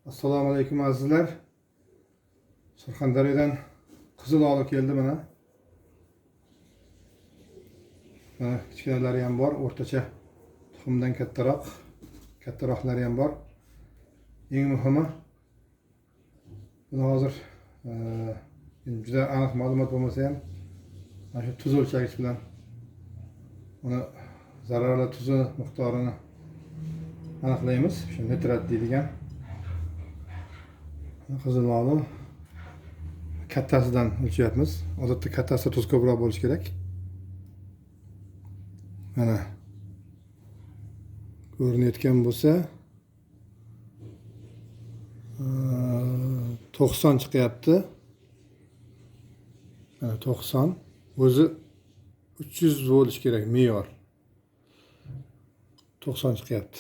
Assalomu alaykum azizlar. Surxondaryodan qizil olib keldi mana. Kichkinalari ham bor, o'rtacha tuxumdan kattaroqlari ham bor. Eng muhimi buni hozir juda aniq ma'lumot bo'lmasa ham mana shu tuz o'lchagich bilan uni zararli tuzi miqdorini aniqlaymiz. Shu nitrat deydigan qizil olib kattasidan o'lchyapmiz. Odatda kattasi tuz ko'proq bo'lishi kerak. Mana ko'rinayotgan bo'lsa 90 chiqyapti. 90 o'zi 300 bo'lishi kerak me'yor. 90 chiqyapti.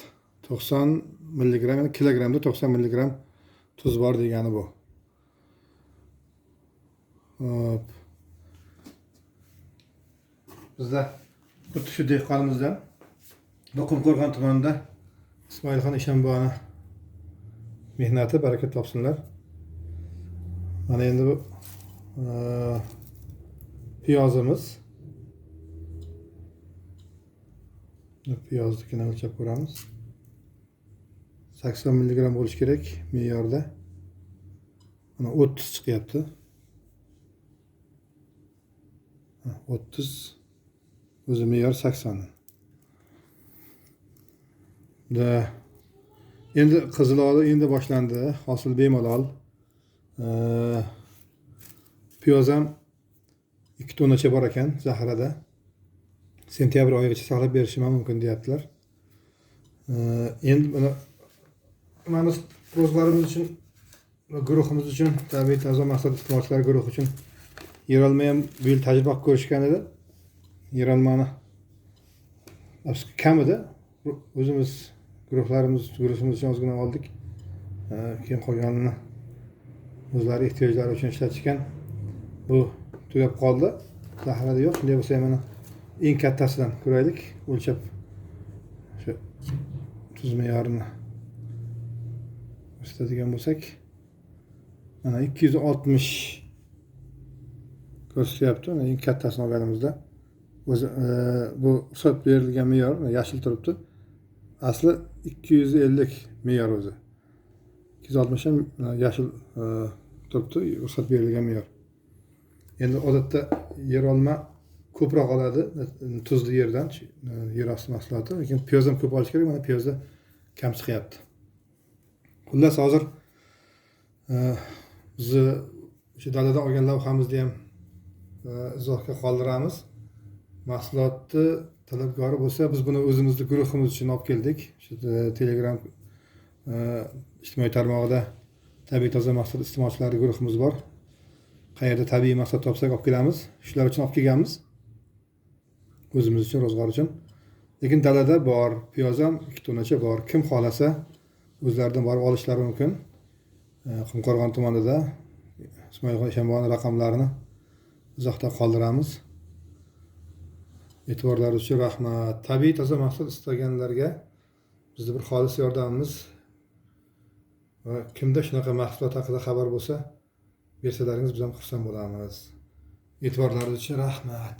90 milligram, yani kilogramda 90 milligram tuz bor degani bu. Hop. Bizda xuddi shu dehqonimizdan Qumqo'rg'on tumanida Ismoilxon Eshonboyni mehnati baraka topsinlar. Mana endi bu piyozimiz. Piyoznikini o'lchab ko'ramiz. 80 milligram bo'lishi kerak me'yorda. Mana 30 chiqyapti. 30 o'zi me'yor 80. Da endi qizil olib endi boshlandi. Hosil bemalol. Piyoz ham 2 tonnacha bor ekan zaxirada. Sentyabr oyigacha saqlab berishim mumkin deyaptilar. Endi mana o'zlarimiz uchun va guruhimiz uchun, tabiiy toza maqsad iste'molchilari guruhi uchun yerolma ham bu yil tajriba qilib ko'rishgan edi. Yerolmani kam edi. O'zimiz guruhimiz uchun ozgina oldik. Keyin qolganini o'zlari ehtiyojlari uchun ishlatishgan. Bu tugab qoldi. Zaxirada yo'q. Shunday bo'lsa ham mana eng kattasidan ko'raylik. O'lchab shu tuz me'yorini ko'rsatadigan bo'lsak, mana 260 ko'rsatyapti. Mana eng kattasini olganimizda o'zi bu ruxsat berilgan me'yor yashil turibdi. Asli 250 me'yor o'zi. 260 ham yashil turibdi, ruxsat berilgan me'yor. Endi odatda yer olma ko'proq oladi tuzli yerdan, yer osti mahsuloti, lekin piyoz ham ko'p olish kerak. Mana piyozda kam chiqyapti. Xullas hozir bizni o'sha daladan olgan lavhamizni ham izohga qoldiramiz. Mahsulotni talabgori bo'lsa, biz buni o'zimizning guruhimiz uchun olib keldik. Shu Telegram ijtimoiy tarmog'ida tabiiy toza mahsulot iste'molchilari guruhimiz bor. Qayerda tabiiy mahsulot topsak olib kelamiz. Shular uchun olib kelganmiz. O'zimiz uchun, ro'zg'or uchun. Lekin dalada bor, piyoz ham 2 tonnacha bor. Kim xolasa o'zlaridan borib olishlari mumkin. Qumqo'rg'on tumanida Ismoilxon Eshonboyning raqamlarini izohda qoldiramiz. E'tiborlaringiz uchun rahmat. Tabiiy toza mahsulot istaganlarga bizning bir xolis yordamimiz va kimda shunaqa mahsulot haqida xabar bo'lsa, bersalaringiz biz ham xursand bo'lamiz. E'tiborlaringiz uchun rahmat.